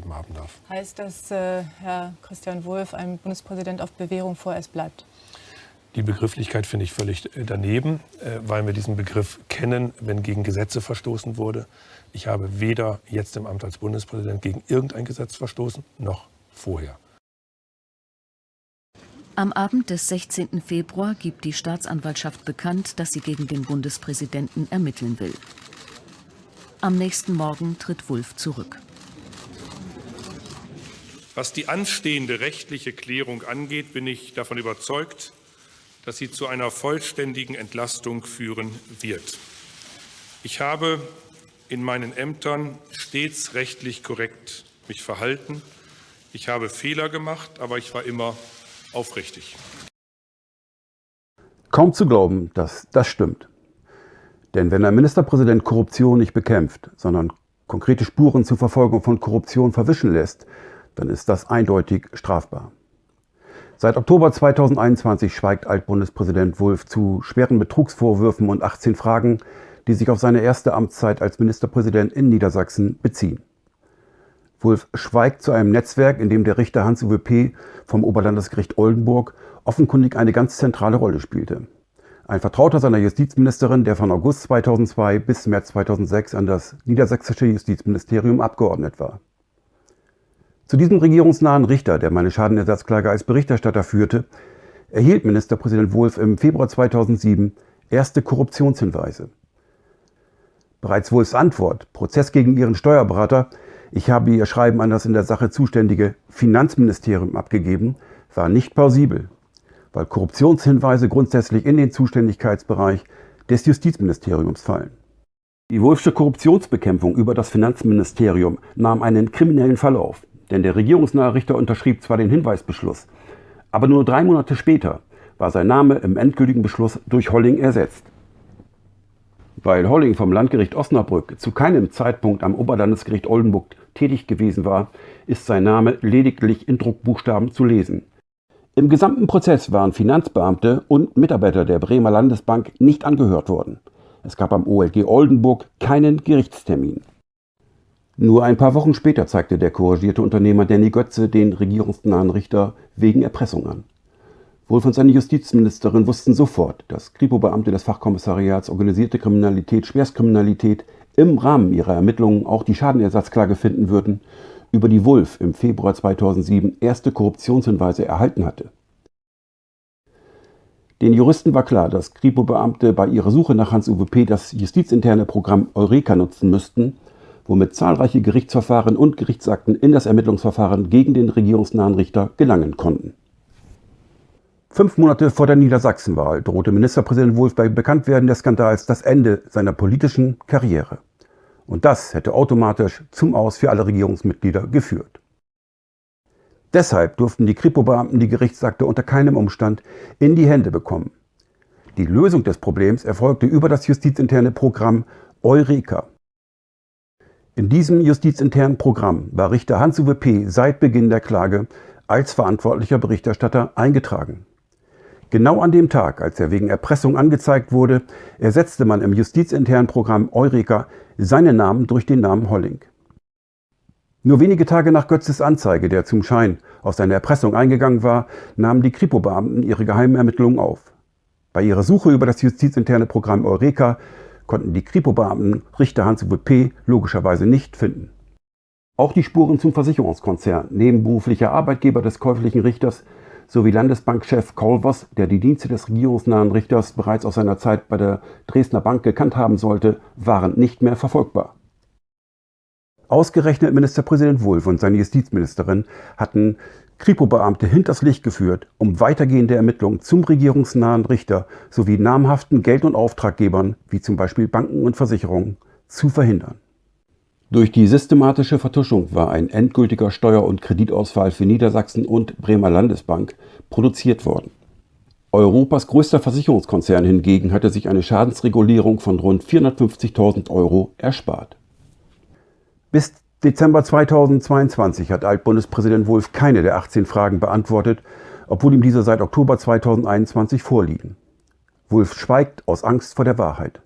gegeben haben darf. Heißt das, Herr Christian Wulff, ein Bundespräsident auf Bewährung vorerst bleibt? Die Begrifflichkeit finde ich völlig daneben, weil wir diesen Begriff kennen, wenn gegen Gesetze verstoßen wurde. Ich habe weder jetzt im Amt als Bundespräsident gegen irgendein Gesetz verstoßen, noch vorher. Am Abend des 16. Februar gibt die Staatsanwaltschaft bekannt, dass sie gegen den Bundespräsidenten ermitteln will. Am nächsten Morgen tritt Wulff zurück. Was die anstehende rechtliche Klärung angeht, bin ich davon überzeugt, dass sie zu einer vollständigen Entlastung führen wird. Ich habe in meinen Ämtern stets rechtlich korrekt mich verhalten. Ich habe Fehler gemacht, aber ich war immer aufrichtig. Kaum zu glauben, dass das stimmt. Denn wenn ein Ministerpräsident Korruption nicht bekämpft, sondern konkrete Spuren zur Verfolgung von Korruption verwischen lässt, dann ist das eindeutig strafbar. Seit Oktober 2021 schweigt Altbundespräsident Wulff zu schweren Betrugsvorwürfen und 18 Fragen, die sich auf seine erste Amtszeit als Ministerpräsident in Niedersachsen beziehen. Wulff schweigt zu einem Netzwerk, in dem der Richter Hans-Uwe P. vom Oberlandesgericht Oldenburg offenkundig eine ganz zentrale Rolle spielte. Ein Vertrauter seiner Justizministerin, der von August 2002 bis März 2006 an das niedersächsische Justizministerium abgeordnet war. Zu diesem regierungsnahen Richter, der meine Schadenersatzklage als Berichterstatter führte, erhielt Ministerpräsident Wulff im Februar 2007 erste Korruptionshinweise. Bereits Wulffs Antwort, Prozess gegen ihren Steuerberater, ich habe ihr Schreiben an das in der Sache zuständige Finanzministerium abgegeben, war nicht plausibel, weil Korruptionshinweise grundsätzlich in den Zuständigkeitsbereich des Justizministeriums fallen. Die Wulffsche Korruptionsbekämpfung über das Finanzministerium nahm einen kriminellen Verlauf, denn der regierungsnahe Richter unterschrieb zwar den Hinweisbeschluss, aber nur 3 Monate später war sein Name im endgültigen Beschluss durch Holling ersetzt. Weil Holling vom Landgericht Osnabrück zu keinem Zeitpunkt am Oberlandesgericht Oldenburg tätig gewesen war, ist sein Name lediglich in Druckbuchstaben zu lesen. Im gesamten Prozess waren Finanzbeamte und Mitarbeiter der Bremer Landesbank nicht angehört worden. Es gab am OLG Oldenburg keinen Gerichtstermin. Nur ein paar Wochen später zeigte der couragierte Unternehmer Danny Götze den regierungsnahen Richter wegen Erpressung an. Wulff und seine Justizministerin wussten sofort, dass Kripo-Beamte des Fachkommissariats Organisierte Kriminalität, Schwerstkriminalität im Rahmen ihrer Ermittlungen auch die Schadenersatzklage finden würden, über die Wulff im Februar 2007 erste Korruptionshinweise erhalten hatte. Den Juristen war klar, dass Kripo-Beamte bei ihrer Suche nach Hans-Uwe P. das justizinterne Programm Eureka nutzen müssten, womit zahlreiche Gerichtsverfahren und Gerichtsakten in das Ermittlungsverfahren gegen den regierungsnahen Richter gelangen konnten. 5 Monate vor der Niedersachsenwahl drohte Ministerpräsident Wulff bei Bekanntwerden des Skandals das Ende seiner politischen Karriere. Und das hätte automatisch zum Aus für alle Regierungsmitglieder geführt. Deshalb durften die Kripo-Beamten die Gerichtsakte unter keinem Umstand in die Hände bekommen. Die Lösung des Problems erfolgte über das justizinterne Programm Eureka. In diesem justizinternen Programm war Richter Hans-Uwe P. seit Beginn der Klage als verantwortlicher Berichterstatter eingetragen. Genau an dem Tag, als er wegen Erpressung angezeigt wurde, ersetzte man im justizinternen Programm Eureka seinen Namen durch den Namen Holling. Nur wenige Tage nach Götzes Anzeige, der zum Schein auf seine Erpressung eingegangen war, nahmen die Kripo-Beamten ihre geheimen Ermittlungen auf. Bei ihrer Suche über das justizinterne Programm Eureka konnten die Kripo-Beamten Richter Hans-Uwe P. logischerweise nicht finden. Auch die Spuren zum Versicherungskonzern, nebenberuflicher Arbeitgeber des käuflichen Richters, sowie Landesbankchef Kolvers, der die Dienste des regierungsnahen Richters bereits aus seiner Zeit bei der Dresdner Bank gekannt haben sollte, waren nicht mehr verfolgbar. Ausgerechnet Ministerpräsident Wulff und seine Justizministerin hatten Kripo-Beamte hinters Licht geführt, um weitergehende Ermittlungen zum regierungsnahen Richter sowie namhaften Geld- und Auftraggebern, wie zum Beispiel Banken und Versicherungen, zu verhindern. Durch die systematische Vertuschung war ein endgültiger Steuer- und Kreditausfall für Niedersachsen und Bremer Landesbank produziert worden. Europas größter Versicherungskonzern hingegen hatte sich eine Schadensregulierung von rund 450.000 € erspart. Bis Dezember 2022 hat Altbundespräsident Wulff keine der 18 Fragen beantwortet, obwohl ihm diese seit Oktober 2021 vorliegen. Wulff schweigt aus Angst vor der Wahrheit.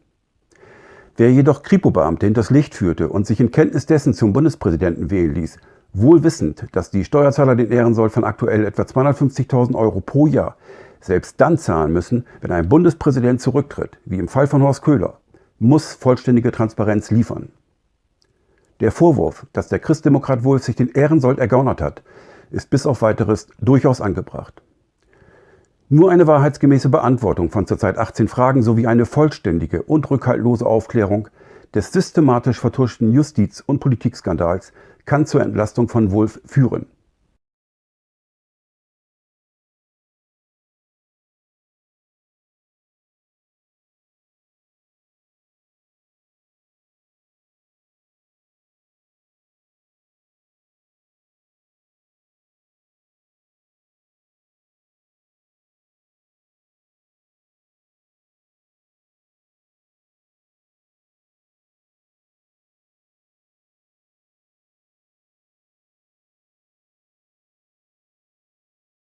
Wer jedoch Kripo-Beamte hinters Licht führte und sich in Kenntnis dessen zum Bundespräsidenten wählen ließ, Wohl wissend, dass die Steuerzahler den Ehrensold von aktuell etwa 250.000 Euro pro Jahr selbst dann zahlen müssen, wenn ein Bundespräsident zurücktritt, wie im Fall von Horst Köhler, muss vollständige Transparenz liefern. Der Vorwurf, dass der Christdemokrat Wulff sich den Ehrensold ergaunert hat, ist bis auf Weiteres durchaus angebracht. Nur eine wahrheitsgemäße Beantwortung von zurzeit 18 Fragen sowie eine vollständige und rückhaltlose Aufklärung des systematisch vertuschten Justiz- und Politikskandals kann zur Entlastung von Wulff führen.